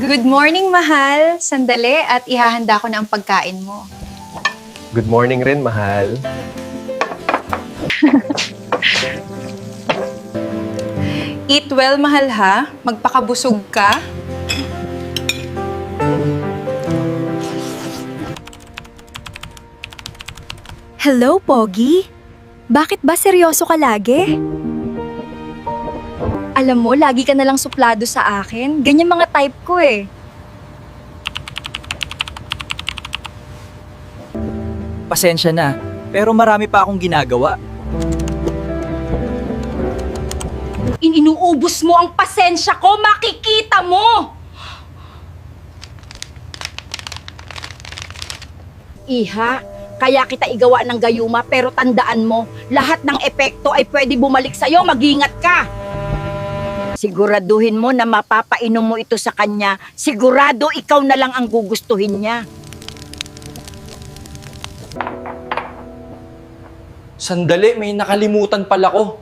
Good morning, mahal. Sandali at ihahanda ko na ang pagkain mo. Good morning rin, mahal. Eat well, mahal ha. Magpakabusog ka. Hello, Pogi? Bakit ba seryoso ka lagi? Alam mo, lagi ka nalang suplado sa akin. Ganyan mga type ko eh. Pasensya na, pero marami pa akong ginagawa. Inuubos mo ang pasensya ko, makikita mo! Iha, kaya kita igawa ng gayuma pero tandaan mo, lahat ng epekto ay pwede bumalik sa'yo, mag-ingat ka! Siguraduhin mo na mapapainom mo ito sa kanya, sigurado ikaw na lang ang gugustuhin niya. Sandali, may nakalimutan pala ko.